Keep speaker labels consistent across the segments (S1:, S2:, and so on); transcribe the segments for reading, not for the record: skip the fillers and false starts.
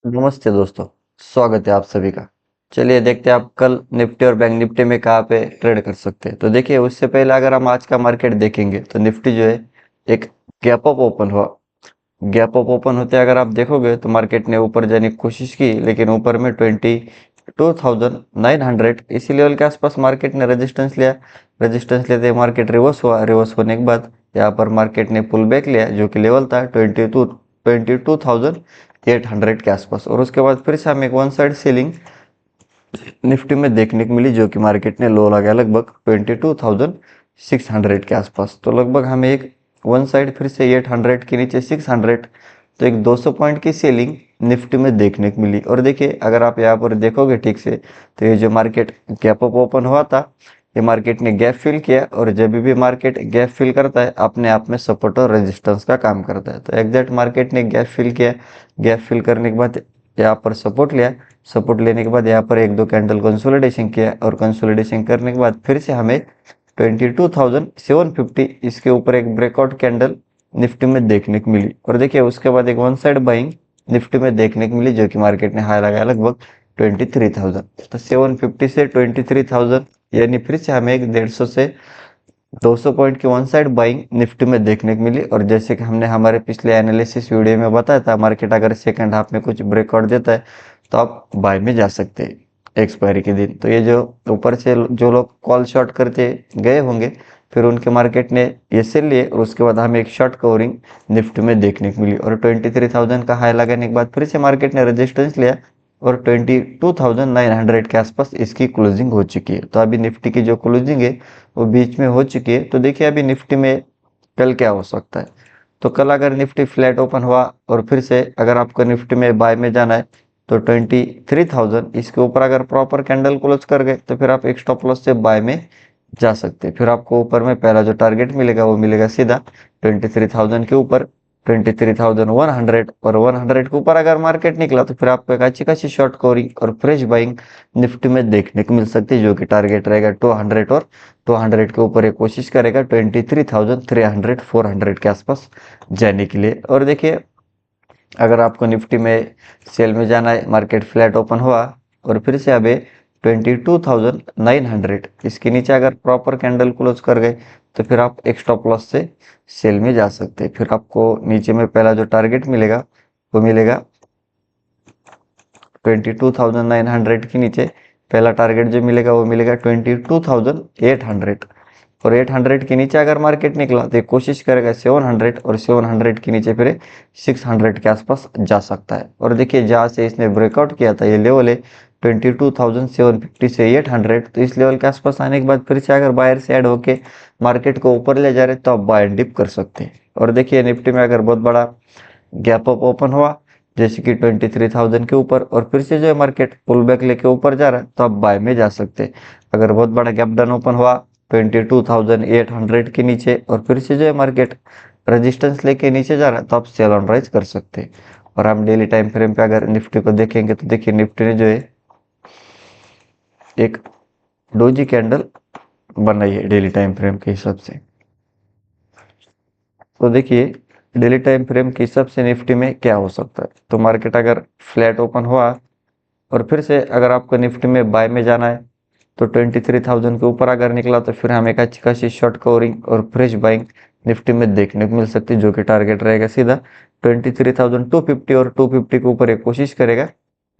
S1: नमस्ते दोस्तों। स्वागत है आप सभी का। चलिए देखते हैं आप कल निफ्टी और बैंक निफ्टी में कहाँ पे ट्रेड कर सकते हैं। तो देखिए उससे पहले अगर हम आज का मार्केट देखेंगे तो निफ्टी जो है एक गैप अप ओपन हुआ। गैप अप ओपन होते अगर आप देखोगे तो मार्केट ने ऊपर जाने की कोशिश की, लेकिन ऊपर में 22,900 इसी लेवल के आसपास मार्केट ने रेजिस्टेंस लिया। रेजिस्टेंस लेते मार्केट रिवर्स हुआ। रिवर्स होने के बाद यहाँ पर मार्केट ने पुल बैक लिया, जो कि लेवल था 22,800 के आसपास। और उसके बाद फिर से हमें एक वन साइड सेलिंग निफ्टी में देखने को मिली, जो कि मार्केट ने लो लगाया लगभग 22,600 के आसपास। तो लगभग हमें एक वन साइड फिर से 800 के नीचे 600, तो एक 200 पॉइंट की सेलिंग निफ्टी में देखने को मिली। और देखिए अगर आप यहाँ पर देखोगे ठीक से, तो ये जो मार्केट गैप अप ओपन हुआ था, ये मार्केट ने गैप फिल किया। और जब भी मार्केट गैप फिल करता है अपने आप में सपोर्ट और रेजिस्टेंस का काम करता है। तो एग्जैक्ट मार्केट ने गैप फिल किया। गैप फिल करने के बाद यहाँ पर सपोर्ट लिया। सपोर्ट लेने के बाद यहाँ पर एक दो कैंडल कंसोलिडेशन किया, और कंसोलिडेशन करने के बाद फिर से हमें 22,750 इसके ऊपर एक ब्रेकआउट कैंडल निफ्टी में देखने को मिली। और देखिए उसके बाद एक वन साइड बाइंग निफ्टी में देखने को मिली, जो कि मार्केट ने हाई लगाया लगभग 23,000। तो 750 से 23,000, यानी फिर से हमें एक 150 से 200 पॉइंट की वन साइड बाइंग निफ्टी में देखने को मिली। और जैसे कि हमने हमारे पिछले एनालिसिस वीडियो में बताया था, मार्केट अगर सेकंड हाफ में कुछ ब्रेकआउट देता है तो आप बाय में जा सकते हैं एक्सपायरी के दिन। तो ये जो ऊपर से जो लोग कॉल शॉर्ट करते गए होंगे, फिर उनके मार्केट ने ये सेल लिए, और उसके बाद हमें एक शॉर्ट कवरिंग निफ्टी में देखने को मिली। और 23,000 का हाई लगाने के बाद फिर से मार्केट ने रेजिस्टेंस लिया, और 22,900 के आसपास इसकी क्लोजिंग हो चुकी है। तो अभी निफ्टी की जो क्लोजिंग है वो बीच में हो चुकी है। तो देखिए अभी निफ्टी में कल क्या हो सकता है। तो कल अगर निफ्टी फ्लैट ओपन हुआ और फिर से अगर आपको निफ्टी में बाय में जाना है, तो 23,000 इसके ऊपर अगर प्रॉपर कैंडल क्लोज कर गए तो फिर आप एक स्टॉप लॉस से बाय में जा सकते हैं। फिर आपको ऊपर में पहला जो टारगेट मिलेगा वो मिलेगा सीधा 23,000 के ऊपर 23,100। और 100 के ऊपर अगर मार्केट निकला तो फिर आपको एक अच्छी खासी शॉर्ट कवरिंग और फ्रेश बाइंग निफ्टी में देखने को मिल सकती है, जो कि टारगेट रहेगा 200। और 200 के ऊपर ये कोशिश करेगा 23,300 400 के आसपास जाने के लिए। और देखिए अगर आपको निफ्टी में सेल में जाना है, मार्केट फ्लैट ओपन हुआ और फिर से अभी 22,900 इसके नीचे अगर प्रॉपर कैंडल क्लोज कर गए, तो फिर आप एक स्टॉप लॉस से सेल में जा सकते हैं। फिर आपको नीचे में पहला जो टारगेट मिलेगा वो मिलेगा 22,900 के नीचे। पहला टारगेट जो मिलेगा वो मिलेगा 22,800। और 800 के नीचे अगर मार्केट निकला तो कोशिश करेगा 700, और 700 के नीचे फिर 600 के आसपास जा सकता है। और देखिए जहाँ से इसने ब्रेकआउट किया था ये लेवल है 22,750 से 800। तो इस लेवल के आसपास आने के बाद फिर से अगर बायर से ऐड होके मार्केट को ऊपर ले जा रहे तो आप बाय डिप कर सकते हैं। और देखिए निफ्टी में अगर बहुत बड़ा गैप अप ओपन हुआ, जैसे कि 23,000 के ऊपर, और फिर से जो है मार्केट पुल बैक लेके ऊपर जा रहा है, तो आप बाय में जा सकते हैं। अगर बहुत बड़ा गैप डाउन ओपन हुआ 22,800 के नीचे, और फिर से जो है मार्केट रेजिस्टेंस लेके नीचे जा रहा है, तो आप सेल ऑन राइज कर सकते हैं। और हम डेली टाइम फ्रेम पे अगर निफ्टी को देखेंगे तो देखिए निफ्टी ने जो है एक डोजी कैंडल बनाई है डेली टाइम फ्रेम के हिसाब से। तो देखिए डेली टाइम फ्रेम के हिसाब से निफ्टी में क्या हो सकता है। तो मार्केट अगर फ्लैट ओपन हुआ और फिर से अगर आपको निफ्टी में बाय में जाना है, तो 23,000 के ऊपर अगर निकला तो फिर हमें एक अच्छी खासी शॉर्ट कवरिंग और फ्रेश बाइंग निफ्टी में देखने को मिल सकती है, जो कि टारगेट रहेगा सीधा 23,250। और 250 के ऊपर एक कोशिश करेगा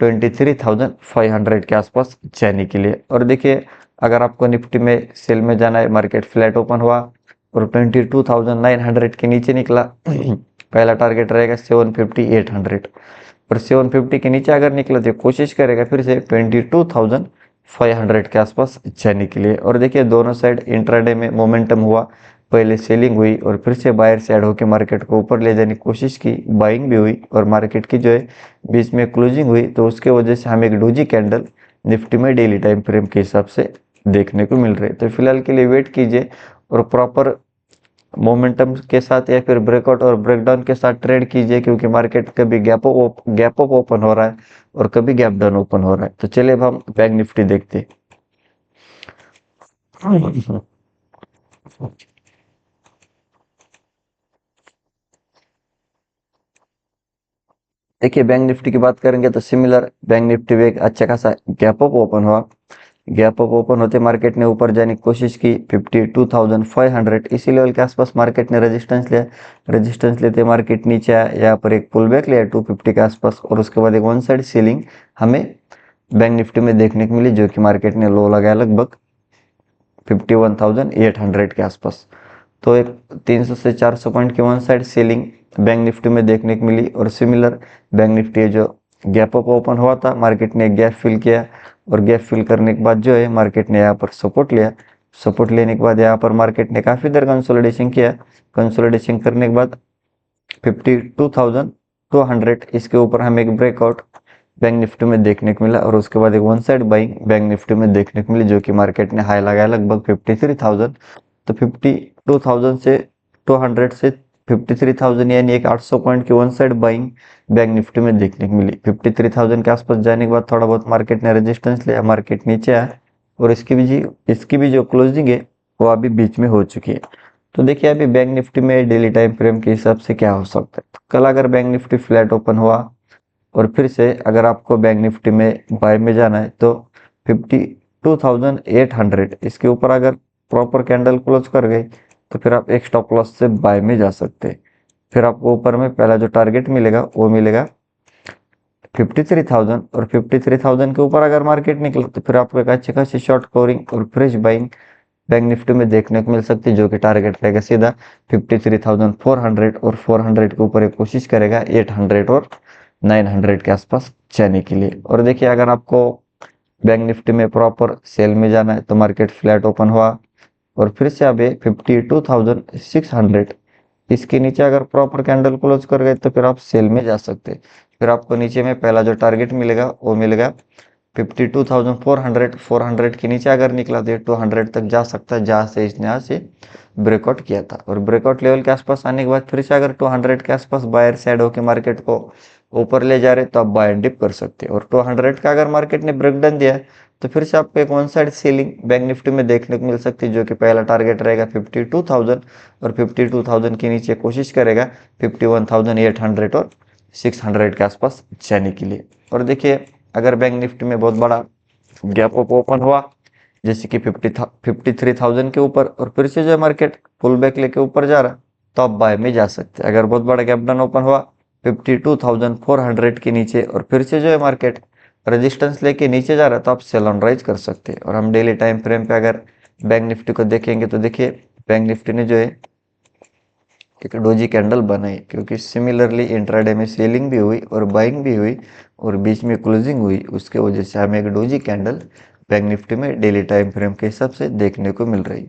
S1: 23,500 के आसपास जाने के लिए। और देखिए अगर आपको निफ्टी में सेल में जाना है, मार्केट फ्लैट ओपन हुआ और 22,900 के नीचे निकला पहला टारगेट रहेगा 750 800। और 750 के नीचे अगर निकला तो कोशिश करेगा फिर से 22,500 के आसपास जाने के लिए। और देखिए दोनों साइड इंट्राडे में मोमेंटम हुआ, पहले सेलिंग हुई और फिर से बायर से ऐड होकर मार्केट को ऊपर ले जाने की कोशिश की, बाइंग भी हुई, और मार्केट की जो है बीच में क्लोजिंग हुई। तो उसके वजह से हमें एक डोजी कैंडल निफ्टी में डेली टाइम फ्रेम के हिसाब से देखने को मिल रहे। तो फिलहाल के लिए वेट कीजिए और प्रॉपर मोमेंटम के साथ या फिर ब्रेकआउट और ब्रेकडाउन के साथ ट्रेड कीजिए, क्योंकि मार्केट कभी गैप अप ओपन हो रहा है और कभी गैप डाउन ओपन हो रहा है। तो चलिए अब हम बैंक निफ्टी देखते हैं। देखिए बैंक निफ्टी की बात करेंगे तो सिमिलर बैंक निफ्टी भी एक अच्छा खासा गैप अप ओपन हुआ। गैप अप ओपन होते मार्केट ने ऊपर जाने की कोशिश की 52,500 इसी लेवल के आसपास मार्केट ने रेजिस्टेंस लिया। रेजिस्टेंस लेते मार्केट नीचे आया, यहाँ पर एक पुल बैक लिया 250 के आसपास और उसके बाद एक वन साइड सीलिंग हमें बैंक निफ्टी में देखने को मिली, जो कि मार्केट ने लो लगाया लगभग 51,800 के आसपास। तो एक 300 से 400 पॉइंट की one side selling bank Nifty में देखने को मिली। और सिमिलर बैंक निफ्टी जो गैप अप ओपन हुआ था, मार्केट ने गैप फिल किया और गैप फिल करने के बाद जो है मार्केट ने यहाँ पर सपोर्ट लिया। सपोर्ट लेने के बाद यहाँ पर मार्केट ने काफ़ी देर कंसोलिडेशन किया। कंसोलिडेशन करने के बाद 52,200 इसके ऊपर हमें एक ब्रेकआउट बैंक निफ्टी में देखने को मिला और उसके बाद एक one side buying bank Nifty में देखने को मिली, जो कि मार्केट ने हाई लगाया लगभग 53,000। तो 52,000 से 200 से 53,000 यानी एक 800 पॉइंट की one side buying bank Nifty में देखने को मिली। 53,000 के आसपास जाने के बाद थोड़ा बहुत मार्केट ने रेजिस्टेंस लिया, मार्केट नीचे आया और इसकी भी जो क्लोजिंग है वो अभी बीच में हो चुकी है। तो देखिए अभी बैंक निफ्टी में डेली टाइम फ्रेम के हिसाब से क्या हो सकता है। कल अगर बैंक निफ्टी फ्लैट ओपन हुआ और फिर से अगर आपको बैंक निफ्टी में बाय में जाना है तो 52,800 इसके ऊपर अगर प्रॉपर कैंडल क्लोज कर गई तो फिर आप एक स्टॉप लॉस से बाय में जा सकते हैं। फिर आपको ऊपर में पहला जो टारगेट मिलेगा वो मिलेगा 53,000 और 53,000 के ऊपर अगर मार्केट निकला तो फिर आपको एक अच्छी खासी शॉर्ट कवरिंग और फ्रेश बाइंग बैंक निफ्टी में देखने को मिल सकती है, जो कि टारगेट रहेगा सीधा 53,400 और 400 के ऊपर एक कोशिश करेगा 800 और 900 के आसपास जाने के लिए। और देखिए अगर आपको बैंक निफ्टी में प्रॉपर सेल में जाना है तो मार्केट फ्लैट ओपन हुआ और फिर से अभी 52,600 इसके नीचे अगर प्रॉपर कैंडल क्लोज कर गए तो फिर आप सेल में जा सकते हैं। फिर आपको नीचे में पहला जो टारगेट मिलेगा वो मिलेगा 52,400। 400 के नीचे अगर निकला तो 200 तक जा सकता है, जहाँ से इसने यहाँ से ब्रेकआउट किया था। और ब्रेकआउट लेवल के आसपास आने के बाद फिर से अगर 200 के आसपास बायर साइड होकर मार्केट को ऊपर ले जा रहे तो आप बाय एंड डिप कर सकते हैं। और 200 का अगर मार्केट ने ब्रेकडाउन दिया तो फिर से आपको एक one side selling bank Nifty में देखने को मिल सकती है, जो कि पहला टारगेट रहेगा 52,000 और 52,000 के नीचे कोशिश करेगा 51,800 और 600 के आसपास जाने के लिए। और देखिए अगर बैंक निफ्टी में बहुत बड़ा गैप अप ओपन हुआ जैसे कि 53,000 के ऊपर और फिर से जो मार्केट पुल बैक लेके ऊपर जा रहा तो आप बाय में जा सकते हैं। अगर बहुत बड़ा गैप डाउन ओपन हुआ 52,400 के नीचे और फिर से जो है मार्केट रेजिस्टेंस लेके नीचे जा रहा है तो आप सेल ऑन राइज कर सकते हैं। और हम डेली टाइम फ्रेम पे अगर बैंक निफ्टी को देखेंगे तो देखिए बैंक निफ्टी ने जो है एक डोजी कैंडल बनाई, क्योंकि सिमिलरली इंट्राडे में सेलिंग भी हुई और बाइंग भी हुई और बीच में क्लोजिंग हुई, उसके वजह से हमें एक डोजी कैंडल बैंक निफ्टी में डेली टाइम फ्रेम के हिसाब से देखने को मिल रही।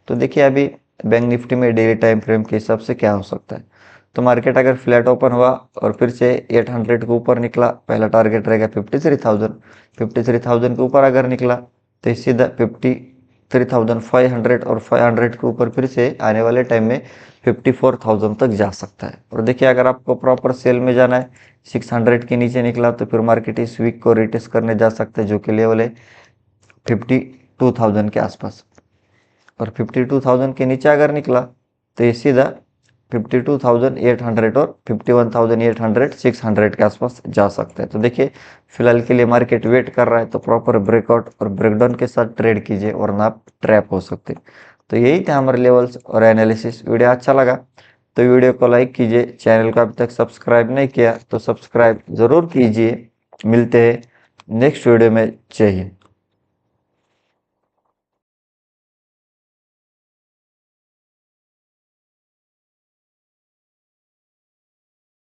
S1: तो देखिए अभी बैंक निफ्टी में डेली टाइम फ्रेम के हिसाब से क्या हो सकता है। तो मार्केट अगर फ्लैट ओपन हुआ और फिर से 800 के ऊपर निकला, पहला टारगेट रहेगा 53,000। 53,000 के ऊपर अगर निकला तो सीधा 53,500 और 500 के ऊपर फिर से आने वाले टाइम में 54,000 तक जा सकता है। और देखिए अगर आपको प्रॉपर सेल में जाना है 600 के नीचे निकला तो फिर मार्केट इस वीक को रिटेस्ट करने जा सकता है, जो कि लेवल है 52,000 के आसपास। और 52,000 के नीचे अगर निकला तो ये सीधा 52,800 और 51,800 600 के आसपास जा सकता है। तो देखिए फिलहाल के लिए मार्केट वेट कर रहा है, तो प्रॉपर ब्रेकआउट और ब्रेकडाउन के साथ ट्रेड कीजिए वरना आप ट्रैप हो सकते। तो यही थे हमारे लेवल्स और एनालिसिस। वीडियो अच्छा लगा तो वीडियो को लाइक कीजिए, चैनल को अभी तक सब्सक्राइब नहीं किया तो सब्सक्राइब ज़रूर कीजिए। मिलते हैं नेक्स्ट वीडियो में। जय हिंद।